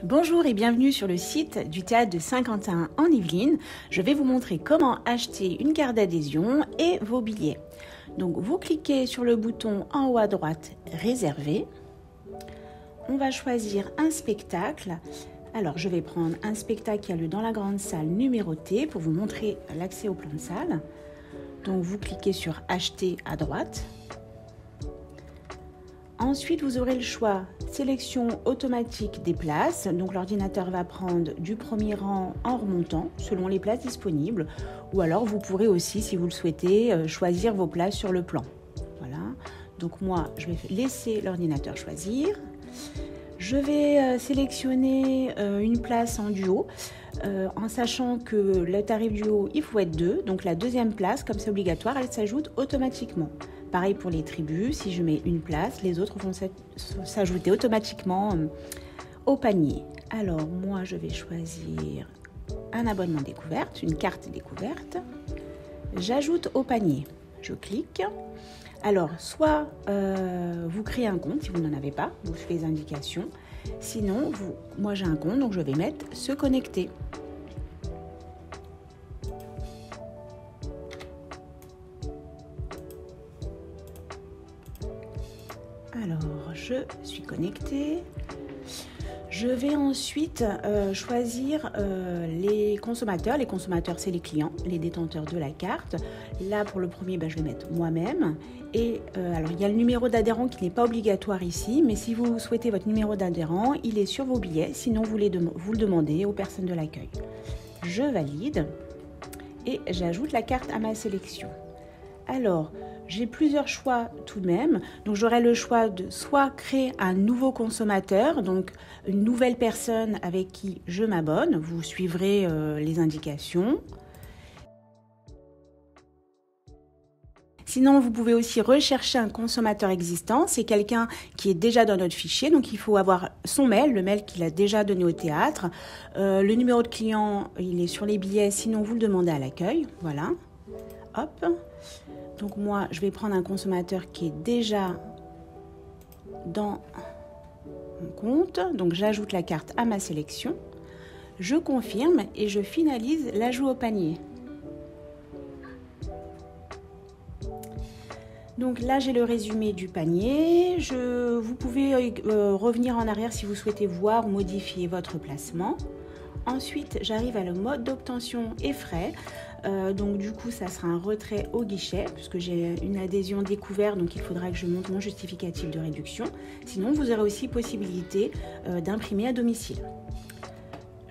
Bonjour et bienvenue sur le site du théâtre de Saint-Quentin en Yvelines. Je vais vous montrer comment acheter une carte d'adhésion et vos billets. Donc vous cliquez sur le bouton en haut à droite réserver. On va choisir un spectacle. Alors je vais prendre un spectacle qui a lieu dans la grande salle numérotée pour vous montrer l'accès au plan de salle. Donc vous cliquez sur acheter à droite. Ensuite, vous aurez le choix sélection automatique des places. Donc l'ordinateur va prendre du premier rang en remontant selon les places disponibles. Ou alors vous pourrez aussi, si vous le souhaitez, choisir vos places sur le plan. Voilà. Donc moi, je vais laisser l'ordinateur choisir. Je vais sélectionner une place en duo, en sachant que le tarif duo, il faut être 2. Donc la deuxième place, comme c'est obligatoire, elle s'ajoute automatiquement. Pareil pour les tribus, si je mets une place, les autres vont s'ajouter automatiquement au panier. Alors moi, je vais choisir un abonnement découverte, une carte découverte. J'ajoute au panier. Je clique. Alors, soit vous créez un compte si vous n'en avez pas, vous suivez les indications. Sinon, moi j'ai un compte, donc je vais mettre se connecter. Alors, je suis connectée. Je vais ensuite choisir les consommateurs. Les consommateurs, c'est les clients, les détenteurs de la carte. Là, pour le premier, je vais mettre moi-même. Et alors, il y a le numéro d'adhérent qui n'est pas obligatoire ici, mais si vous souhaitez votre numéro d'adhérent, il est sur vos billets. Sinon, vous le demandez aux personnes de l'accueil. Je valide et j'ajoute la carte à ma sélection. Alors, j'ai plusieurs choix tout de même. Donc, j'aurai le choix de soit créer un nouveau consommateur, donc une nouvelle personne avec qui je m'abonne. Vous suivrez les indications. Sinon, vous pouvez aussi rechercher un consommateur existant. C'est quelqu'un qui est déjà dans notre fichier. Donc, il faut avoir son mail, le mail qu'il a déjà donné au théâtre. Le numéro de client, il est sur les billets. Sinon, vous le demandez à l'accueil. Voilà. Hop. Donc moi, je vais prendre un consommateur qui est déjà dans mon compte. Donc j'ajoute la carte à ma sélection. Je confirme et je finalise l'ajout au panier. Donc là, j'ai le résumé du panier. Vous pouvez revenir en arrière si vous souhaitez voir ou modifier votre placement. Ensuite, j'arrive à le mode d'obtention et frais. Donc du coup, ça sera un retrait au guichet puisque j'ai une adhésion découverte, donc il faudra que je monte mon justificatif de réduction. Sinon, vous aurez aussi possibilité d'imprimer à domicile.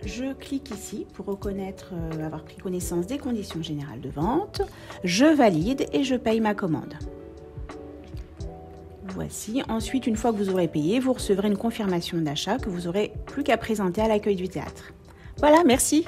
Je clique ici pour reconnaître, avoir pris connaissance des conditions générales de vente. Je valide et je paye ma commande. Voici. Ensuite, une fois que vous aurez payé, vous recevrez une confirmation d'achat que vous n'aurez plus qu'à présenter à l'accueil du théâtre. Voilà, merci.